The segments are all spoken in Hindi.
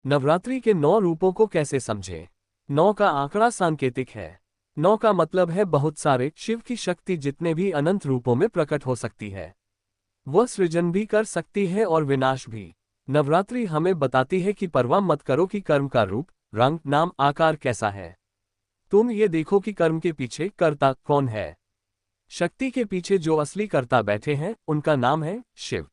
नवरात्रि के 9 रूपों को कैसे समझें? 9 का आंकड़ा सांकेतिक है। 9 का मतलब है बहुत सारे। शिव की शक्ति जितने भी अनंत रूपों में प्रकट हो सकती है। वह सृजन भी कर सकती है और विनाश भी। नवरात्रि हमें बताती है कि परवाह मत करो कि कर्म का रूप, रंग, नाम, आकार कैसा है। तुम ये देखो कि कर्म के पीछे कर्ता कौन है। शक्ति के पीछे जो असली कर्ता बैठे हैं उनका नाम है शिव।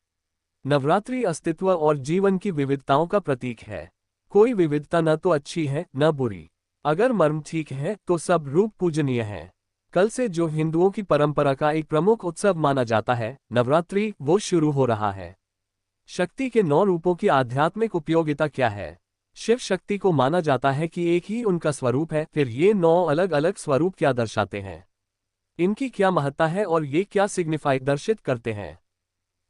नवरात्रि अस्तित्व और जीवन की विविधताओं का प्रतीक है। कोई विविधता न तो अच्छी है न बुरी। अगर मर्म ठीक है तो सब रूप पूजनीय है। कल से जो हिंदुओं की परंपरा का एक प्रमुख उत्सव माना जाता है, नवरात्रि, वो शुरू हो रहा है। शक्ति के 9 रूपों की आध्यात्मिक उपयोगिता क्या है? शिव शक्ति को माना जाता है कि एक ही उनका स्वरूप है। फिर ये 9 अलग अलग स्वरूप क्या दर्शाते हैं? इनकी क्या महत्ता है और ये क्या सिग्निफाई दर्शित करते हैं?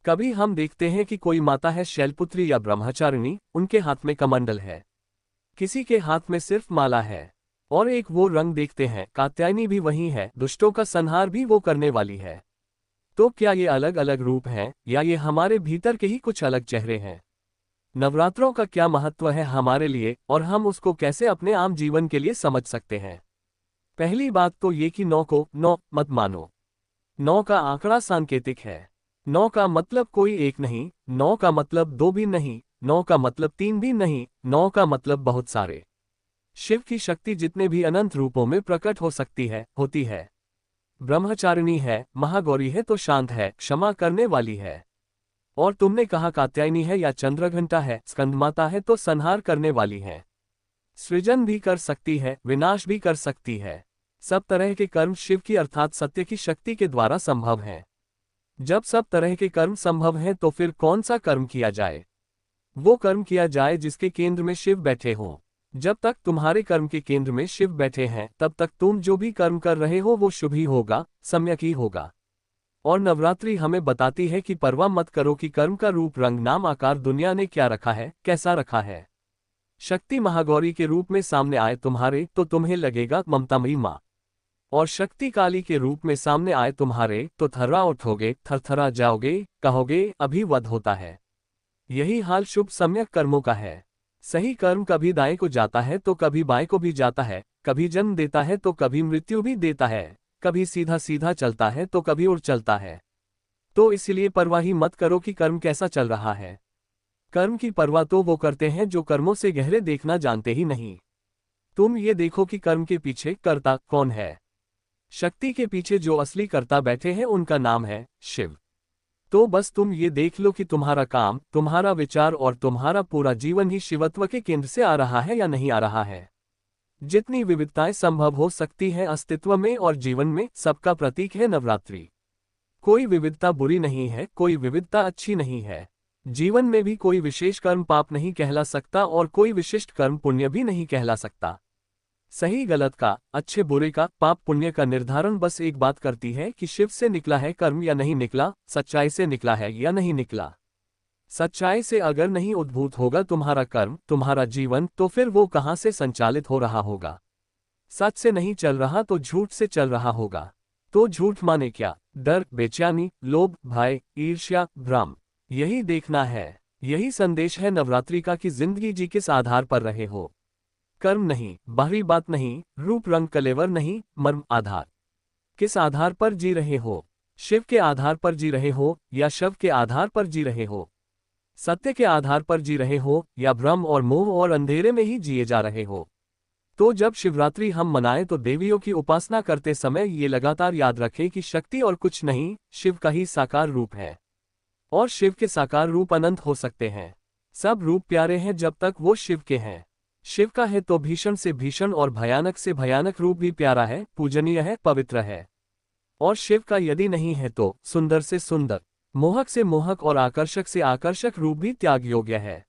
कभी हम देखते हैं कि कोई माता है शैलपुत्री या ब्रह्मचारिणी, उनके हाथ में कमंडल है। किसी के हाथ में सिर्फ माला है। और एक वो रंग देखते हैं, कात्यायनी भी वही है, दुष्टों का संहार भी वो करने वाली है। तो क्या ये अलग अलग रूप हैं या ये हमारे भीतर के ही कुछ अलग चेहरे हैं? नवरात्रों का क्या महत्व है हमारे लिए और हम उसको कैसे अपने आम जीवन के लिए समझ सकते हैं? पहली बात तो ये कि 9 को 9 मत मानो। 9 का आंकड़ा सांकेतिक है। 9 का मतलब कोई एक नहीं, 9 का मतलब 2 भी नहीं, 9 का मतलब 3 भी नहीं, 9 का मतलब बहुत सारे। शिव की शक्ति जितने भी अनंत रूपों में प्रकट हो सकती है, होती है। ब्रह्मचारिणी है, महागौरी है तो शांत है, क्षमा करने वाली है। और तुमने कहा कात्यायनी है या चंद्रघंटा है, स्कंदमाता है तो संहार करने वाली है। सृजन भी कर सकती है, विनाश भी कर सकती है। सब तरह के कर्म शिव की अर्थात सत्य की शक्ति के द्वारा संभव हैं। जब सब तरह के कर्म संभव हैं तो फिर कौन सा कर्म किया जाए? वो कर्म किया जाए जिसके केंद्र में शिव बैठे हों। जब तक तुम्हारे कर्म के केंद्र में शिव बैठे हैं तब तक तुम जो भी कर्म कर रहे हो वो शुभ ही होगा, सम्यक ही होगा। और नवरात्रि हमें बताती है कि परवाह मत करो कि कर्म का रूप, रंग, नाम, आकार दुनिया ने क्या रखा है, कैसा रखा है। शक्ति महागौरी के रूप में सामने आए तुम्हारे तो तुम्हें लगेगा ममतामयी माँ। और शक्ति काली के रूप में सामने आए तुम्हारे तो थर्रा उठोगे, थरथरा जाओगे, कहोगे अभी वध होता है। यही हाल शुभ सम्यक कर्मों का है। सही कर्म कभी दाएं को जाता है तो कभी बाएं को भी जाता है, कभी जन्म देता है तो कभी मृत्यु भी देता है, कभी सीधा सीधा चलता है तो कभी उड़ चलता है। तो इसलिए परवाह ही मत करो कि कर्म कैसा चल रहा है। कर्म की परवाह तो वो करते हैं जो कर्मों से गहरे देखना जानते ही नहीं। तुम ये देखो कि कर्म के पीछे कर्ता कौन है। शक्ति के पीछे जो असली कर्ता बैठे हैं उनका नाम है शिव। तो बस तुम ये देख लो कि तुम्हारा काम, तुम्हारा विचार और तुम्हारा पूरा जीवन ही शिवत्व के केंद्र से आ रहा है या नहीं आ रहा है। जितनी विविधताएं संभव हो सकती हैं अस्तित्व में और जीवन में, सबका प्रतीक है नवरात्रि। कोई विविधता बुरी नहीं है, कोई विविधता अच्छी नहीं है। जीवन में भी कोई विशेष कर्म पाप नहीं कहला सकता और कोई विशिष्ट कर्म पुण्य भी नहीं कहला सकता। सही गलत का, अच्छे बुरे का, पाप पुण्य का निर्धारण बस एक बात करती है कि शिव से निकला है कर्म या नहीं निकला, सच्चाई से निकला है या नहीं निकला। सच्चाई से अगर नहीं उद्भूत होगा तुम्हारा कर्म, तुम्हारा जीवन, तो फिर वो कहाँ से संचालित हो रहा होगा? सच से नहीं चल रहा तो झूठ से चल रहा होगा। तो झूठ माने क्या? डर, बेचैनी, लोभ, भय, ईर्ष्या, भ्रम। यही देखना है। यही संदेश है नवरात्रि का कि जिंदगी जी किस आधार पर रहे हो। कर्म नहीं, बाहरी बात नहीं, रूप रंग कलेवर नहीं, मर्म आधार। किस आधार पर जी रहे हो? शिव के आधार पर जी रहे हो या शव के आधार पर जी रहे हो? सत्य के आधार पर जी रहे हो या भ्रम और मोह और अंधेरे में ही जिए जा रहे हो? तो जब शिवरात्रि हम मनाएं तो देवियों की उपासना करते समय ये लगातार याद रखें कि शक्ति और कुछ नहीं, शिव का ही साकार रूप है। और शिव के साकार रूप अनंत हो सकते हैं। सब रूप प्यारे हैं जब तक वो शिव के हैं। शिव का है तो भीषण से भीषण और भयानक से भयानक रूप भी प्यारा है, पूजनीय है, पवित्र है। और शिव का यदि नहीं है तो सुंदर से सुंदर, मोहक से मोहक और आकर्षक से आकर्षक रूप भी त्याग योग्य है।